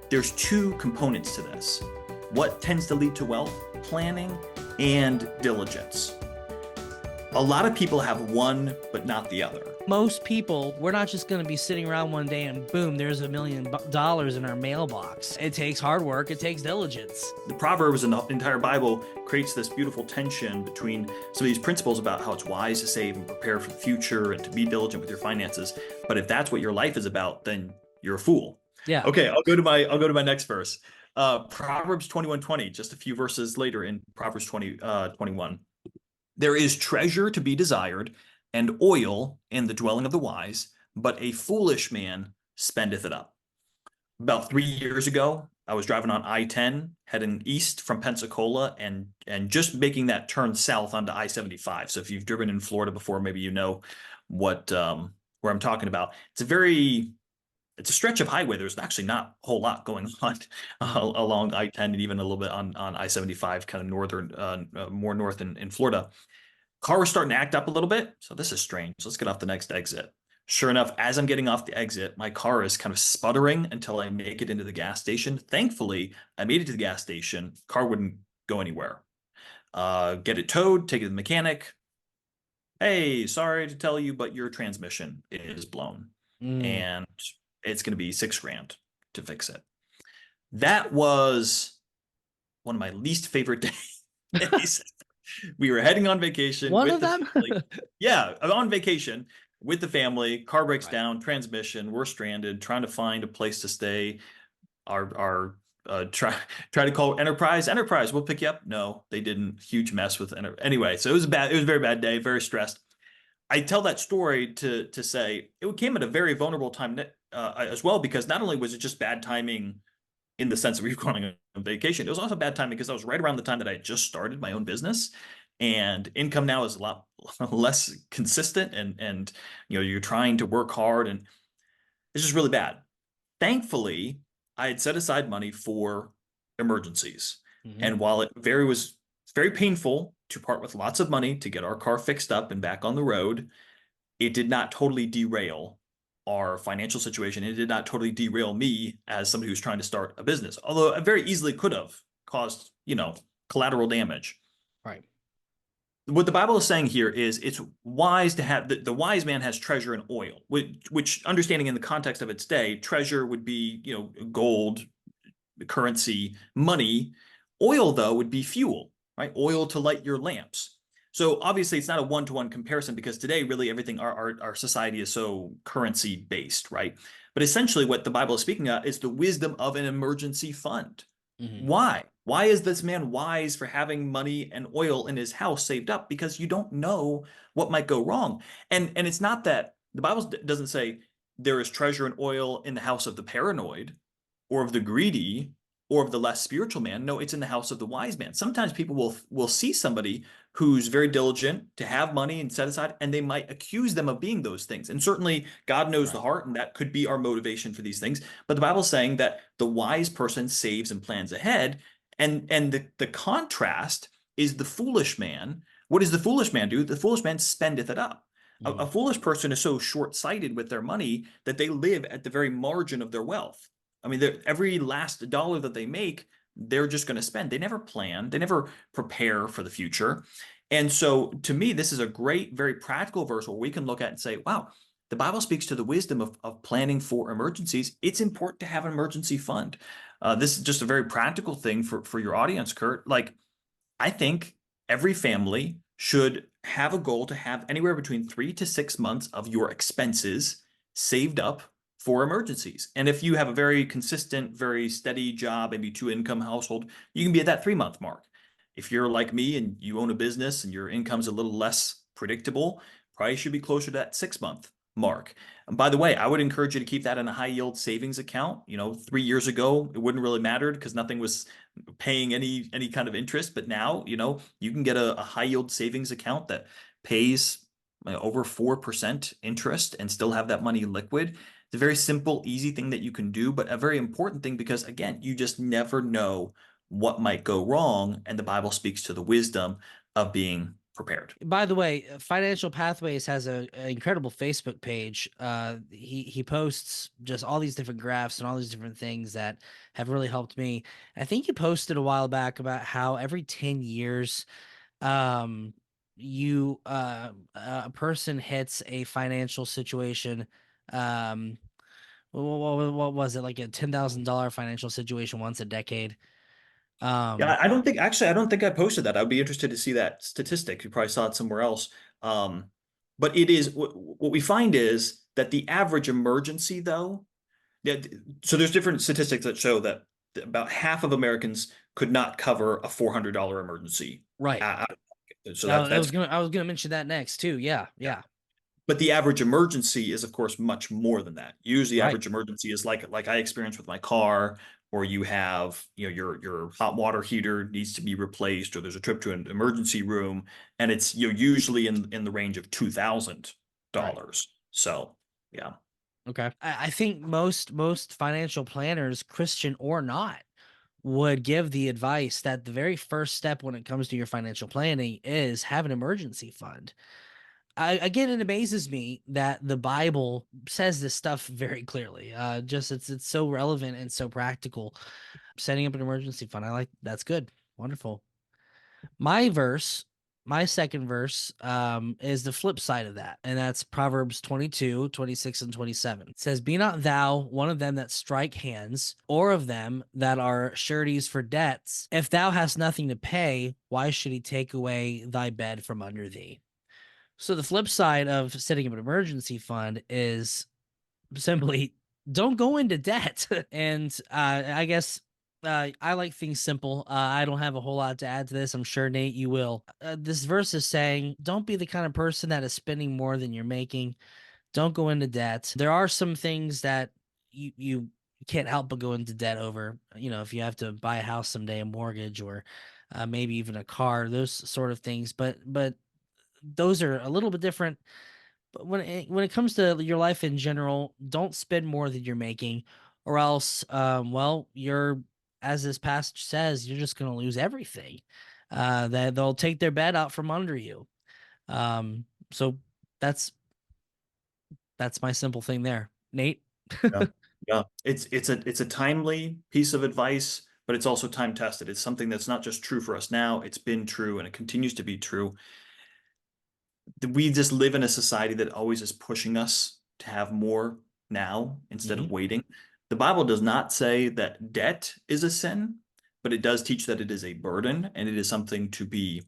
there's two components to this. What tends to lead to wealth? Planning and diligence. A lot of people have one, but not the other. Most people, we're not just going to be sitting around one day and boom, there's $1 million in our mailbox. It takes hard work. It takes diligence. The Proverbs and the entire Bible creates this beautiful tension between some of these principles about how it's wise to save and prepare for the future and to be diligent with your finances. But if that's what your life is about, then you're a fool. Yeah. Okay, I'll go to my next verse. Proverbs 21:20, just a few verses later in Proverbs 21. There is treasure to be desired and oil in the dwelling of the wise, but a foolish man spendeth it up. About 3 years ago, I was driving on I-10 heading east from Pensacola and just making that turn south onto I-75. So if you've driven in Florida before, maybe you know what where I'm talking about. It's a stretch of highway. There's actually not a whole lot going on along I-10 and even a little bit on I-75, kind of northern, more north in Florida. Car was starting to act up a little bit. So this is strange. Let's get off the next exit. Sure enough, as I'm getting off the exit, my car is kind of sputtering until I make it into the gas station. Thankfully, I made it to the gas station. Car wouldn't go anywhere. Get it towed, take it to the mechanic. Hey, sorry to tell you, but your transmission is blown. And it's going to be $6,000 to fix it. That was one of my least favorite days. We were heading on vacation. One of them? Yeah, on vacation with the family. Car breaks down, transmission. We're stranded, trying to find a place to stay. Try to call Enterprise. Enterprise, we'll pick you up. No, they didn't. Huge mess with anyway. So it was a very bad day. Very stressed. I tell that story to say it came at a very vulnerable time as well, because not only was it just bad timing in the sense that we were going on vacation, it was also bad timing because I was right around the time that I had just started my own business, and income now is a lot less consistent, and you're trying to work hard, and it's just really bad. Thankfully, I had set aside money for emergencies, and while it was very painful to part with lots of money to get our car fixed up and back on the road, it did not totally derail our financial situation. It did not totally derail me as somebody who's trying to start a business, although it very easily could have caused, collateral damage. Right. What the Bible is saying here is it's wise to have the wise man has treasure in oil, which understanding in the context of its day, treasure would be, gold, currency, money. Oil, though, would be fuel, right? Oil to light your lamps. So obviously it's not a one-to-one comparison, because today really everything, our society is so currency based, right? But essentially what the Bible is speaking of is the wisdom of an emergency fund. Why? Why is this man wise for having money and oil in his house saved up? Because you don't know what might go wrong. And it's not that the Bible doesn't say there is treasure and oil in the house of the paranoid or of the greedy or of the less spiritual man. No, it's in the house of the wise man. Sometimes people will see somebody who's very diligent to have money and set aside, and they might accuse them of being those things. And certainly God knows the heart, and that could be our motivation for these things. But the Bible's saying that the wise person saves and plans ahead. And the contrast is the foolish man. What does the foolish man do? The foolish man spendeth it up. A foolish person is so short-sighted with their money that they live at the very margin of their wealth. I mean, every last dollar that they make, they're just going to spend. They never plan. They never prepare for the future. And so to me, this is a great, very practical verse where we can look at and say, wow, the Bible speaks to the wisdom of planning for emergencies. It's important to have an emergency fund. This is just a very practical thing for your audience, Kurt. Like, I think every family should have a goal to have anywhere between 3 to 6 months of your expenses saved up for emergencies. And if you have a very consistent, very steady job, maybe 2-income household, you can be at that 3-month mark. If you're like me and you own a business and your income's a little less predictable, probably should be closer to that 6-month mark. And by the way, I would encourage you to keep that in a high yield savings account. 3 years ago, it wouldn't really matter because nothing was paying any kind of interest. But now, you can get a high yield savings account that pays over 4% interest and still have that money liquid. It's a very simple, easy thing that you can do, but a very important thing because, again, you just never know what might go wrong. And the Bible speaks to the wisdom of being prepared. By the way, Financial Pathways has an incredible Facebook page. He posts just all these different graphs and all these different things that have really helped me. I think he posted a while back about how every 10 years, um, a person hits a financial situation. Um, what was it, like a $10,000 financial situation once a decade? Yeah, Um, I don't think I posted that. I'd be interested to see that statistic. You probably saw it somewhere else. Um, but it is what we find is that the average emergency, though, yeah, so there's different statistics that show that about half of Americans could not cover a $400 emergency. right. Out of pocket. So I that's was gonna mention that next too. Yeah, yeah. yeah. But the average emergency is, of course, much more than that. Usually, the Right. average emergency is like I experienced with my car, or you have, your hot water heater needs to be replaced, or there's a trip to an emergency room, and it's usually in the range of Right. $2,000. So, yeah, Okay. I think most financial planners, Christian or not, would give the advice that the very first step when it comes to your financial planning is have an emergency fund. Again, it amazes me that the Bible says this stuff very clearly. Just it's so relevant and so practical. Setting up an emergency fund, I like that's good, wonderful. My verse, my second verse, is the flip side of that, and that's Proverbs 22, 26, and 27. It says, "Be not thou one of them that strike hands, or of them that are sureties for debts. If thou hast nothing to pay, why should he take away thy bed from under thee?" So the flip side of setting up an emergency fund is simply don't go into debt. And I guess I like things simple. I don't have a whole lot to add to this. I'm sure, Nate, you will. This verse is saying don't be the kind of person that is spending more than you're making. Don't go into debt. There are some things that you can't help but go into debt over. You know, if you have to buy a house someday, a mortgage, or maybe even a car, those sort of things. But those are a little bit different. But when it comes to your life in general, don't spend more than you're making, or else, well, you're, as this passage says, you're just going to lose everything. That they'll take their bed out from under you. So that's that's my simple thing there, Nate. yeah, yeah. It's a timely piece of advice, but it's also time tested. It's something that's not just true for us now. It's been true, and it continues to be true. We just live in a society that always is pushing us to have more now instead Hmm. of waiting. The Bible does not say that debt is a sin, but it does teach that it is a burden and it is something to be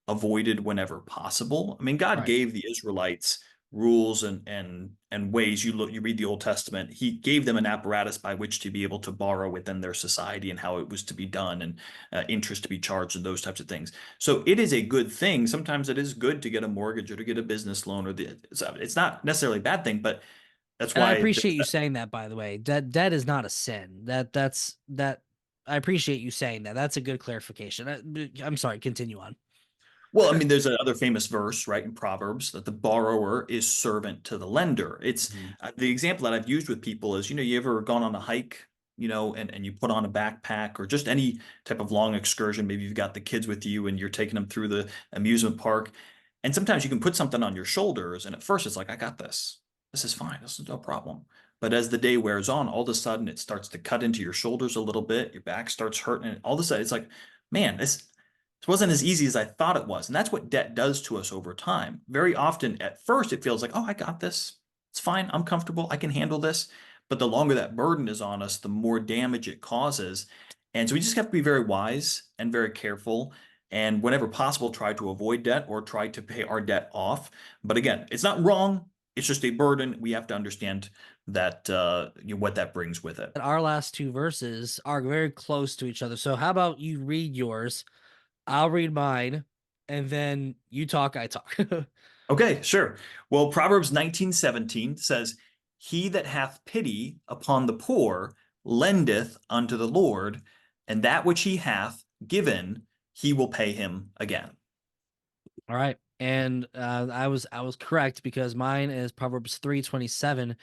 avoided whenever possible. I mean, God Right. gave the Israelites rules and ways. You read the Old Testament, he gave them an apparatus by which to be able to borrow within their society and how it was to be done, and interest to be charged and those types of things. So it is a good thing. Sometimes it is good to get a mortgage or to get a business loan, it's not necessarily a bad thing, but that's And I why appreciate you saying that, by the way. Debt is not a sin. That. I appreciate you saying that. That's a good clarification. I'm sorry. Continue on. well, I mean, there's another famous verse, right, in Proverbs that the borrower is servant to the lender. It's Mhm. the example that I've used with people is, you ever gone on a hike, and you put on a backpack or just any type of long excursion. Maybe you've got the kids with you and you're taking them through the amusement park. And sometimes you can put something on your shoulders. And at first it's like, I got this. This is fine. This is no problem. But as the day wears on, all of a sudden it starts to cut into your shoulders a little bit. Your back starts hurting. And all of a sudden it's like, man, this wasn't as easy as I thought it was. And that's what debt does to us over time. Very often, at first, it feels like, oh, I got this. It's fine. I'm comfortable. I can handle this. But the longer that burden is on us, the more damage it causes. And so we just have to be very wise and very careful. And whenever possible, try to avoid debt or try to pay our debt off. But again, it's not wrong. It's just a burden. We have to understand that what that brings with it. Our last two verses are very close to each other. So how about you read yours? I'll read mine, and then you talk, I talk. Okay, sure. Well, Proverbs 19:17 says, "He that hath pity upon the poor lendeth unto the Lord, and that which he hath given, he will pay him again." All right. And I was correct because mine is Proverbs 3:27.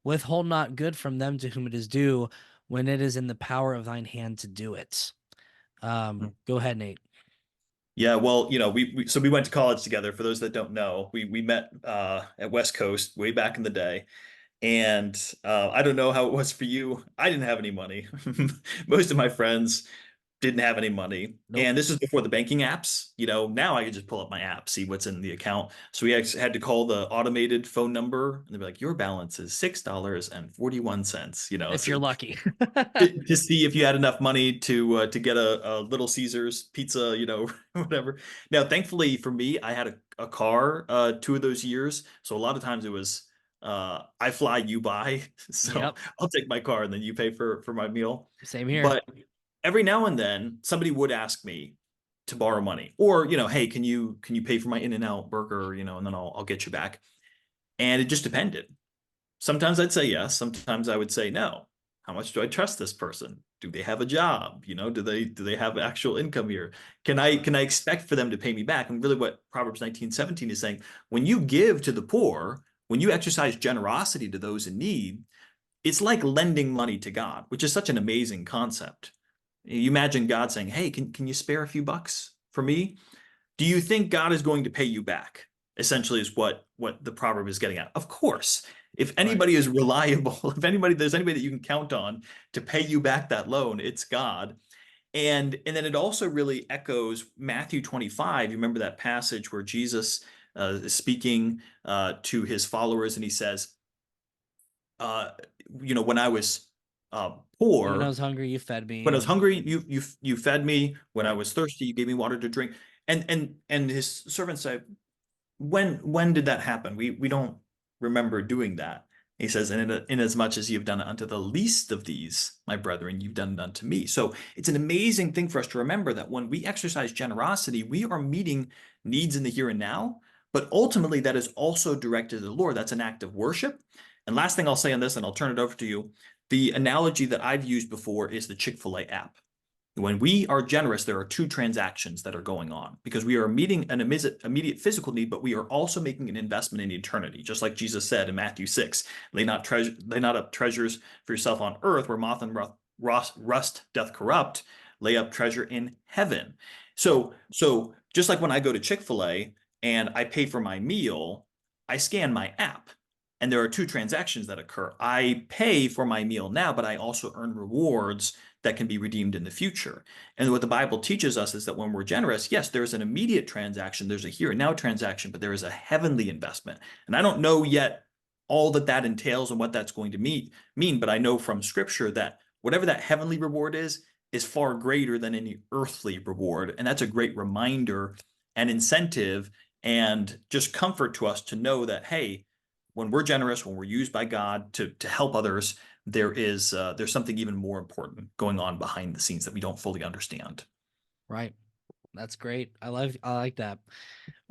Withhold not good from them to whom it is due, when it is in the power of thine hand to do it. Go ahead, Nate. Yeah, well, so we went to college together. For those that don't know, we met at West Coast way back in the day. And I don't know how it was for you. I didn't have any money. Most of my friends didn't have any money. Nope. And this is before the banking apps. Now I can just pull up my app, see what's in the account. So we actually had to call the automated phone number and they'd be like, your balance is $6.41, If so you're lucky. to see if you had enough money to get a Little Caesars pizza, whatever. Now, thankfully for me, I had a car 2 of those years. So a lot of times it was I fly, you buy. So Yep. I'll take my car and then you pay for my meal. Same here. But every now and then somebody would ask me to borrow money or hey, can you pay for my In-N-Out burger, and then I'll get you back. And it just depended. Sometimes I'd say yes, sometimes I would say no. How much do I trust this person? Do they have a job? Do they have actual income here? Can I expect for them to pay me back? And really what Proverbs 19:17 is saying, when you give to the poor, when you exercise generosity to those in need, it's like lending money to God, which is such an amazing concept. You imagine God saying, "Hey, can you spare a few bucks for me?" Do you think God is going to pay you back? Essentially, is what the proverb is getting at. Of course, if Right. anybody is reliable, if there's anybody that you can count on to pay you back that loan, it's God. And then it also really echoes Matthew 25. You remember that passage where Jesus is speaking to his followers, and he says, uh, when I was When I poor, was hungry, you fed when me, I was and hungry, you fed me. When I right. was thirsty, you gave me water to drink. And his servants say, when did that happen? We don't remember doing that. He says, in as much as you've done it unto the least of these, my brethren, you've done it unto me. So it's an amazing thing for us to remember that when we exercise generosity, we are meeting needs in the here and now, but ultimately that is also directed to the Lord. That's an act of worship. And last thing I'll say on this, and I'll turn it over to you. The analogy that I've used before is the Chick-fil-A app. When we are generous, there are two transactions that are going on because we are meeting an immediate physical need, but we are also making an investment in eternity. Just like Jesus said in Matthew 6, lay not up treasures for yourself on earth where moth and rust doth corrupt, lay up treasure in heaven. Yep. So just like when I go to Chick-fil-A and I pay for my meal, I scan my app. And there are two transactions that occur. I pay for my meal now, but I also earn rewards that can be redeemed in the future. And what the Bible teaches us is that when we're generous, yes, there's an immediate transaction, there's a here and now transaction, but there is a heavenly investment. And I don't know yet all that that entails and what that's going to mean, but I know from scripture that whatever that heavenly reward is far greater than any earthly reward. And that's a great reminder and incentive and just comfort to us to know that, hey, when we're generous, when we're used by God to help others, there's something even more important going on behind the scenes that we don't fully understand. Right. That's great. I like that.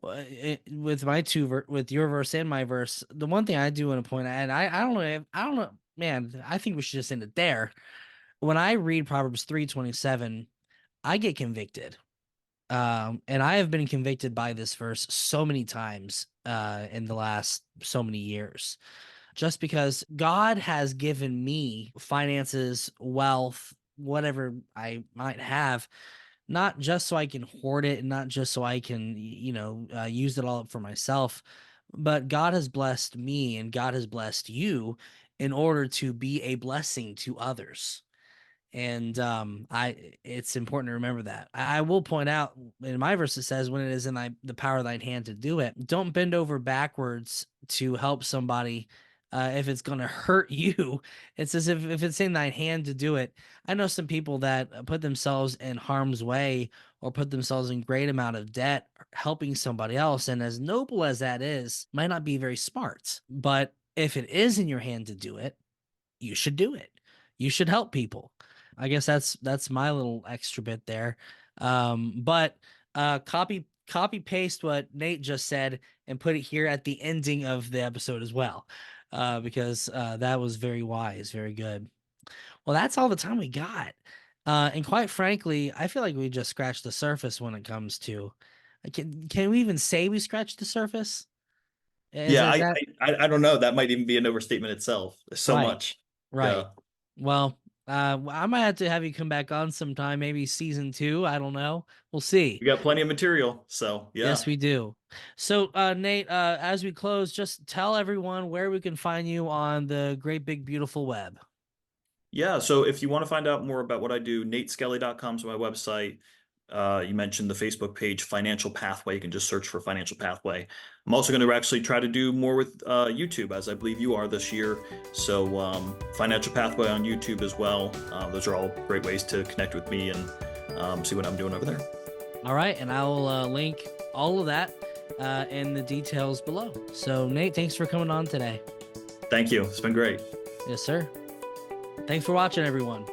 Well, with my with your verse and my verse, the one thing I do want to point out, and I don't know, man, I think we should just end it there. When I read Proverbs 3:27, I get convicted. And I have been convicted by this verse so many times in the last so many years, just because God has given me finances, wealth, whatever I might have, not just so I can hoard it and not just so I can, use it all up for myself, but God has blessed me and God has blessed you in order to be a blessing to others. And I it's important to remember that. I will point out in my verse it says, when it is in the power of thine hand to do it, don't bend over backwards to help somebody if it's going to hurt you. It says if it's in thine hand to do it. I know some people that put themselves in harm's way or put themselves in great amount of debt helping somebody else, and as noble as that is, might not be very smart. But if it is in your hand to do it, you should do it. You should help people. I guess that's my little extra bit there. But copy paste what Nate just said and put it here at the ending of the episode as well. Because that was very wise, very good. Well, that's all the time we got. And quite frankly, I feel like we just scratched the surface when it comes to can we even say we scratched the surface? Yeah, Is that I don't know. That might even be an overstatement itself. There's so right? much. Right. Yeah. Well, I might have to have you come back on sometime, maybe season 2. I don't know. We'll see. We got plenty of material, so Yes, yeah. we do. So, Nate, as we close, just tell everyone where we can find you on the great big beautiful web. Yeah, so if you want to find out more about what I do, nateskelly.com is my website. You mentioned the Facebook page, Financial Pathway. You can just search for Financial Pathway. I'm also going to actually try to do more with YouTube, as I believe you are this year. So, Financial Pathway on YouTube as well. Those are all great ways to connect with me and see what I'm doing over there. All right, and I'll link all of that in the details below. So, Nate, thanks for coming on today. Thank you. It's been great. Yes, sir. Thanks for watching, everyone.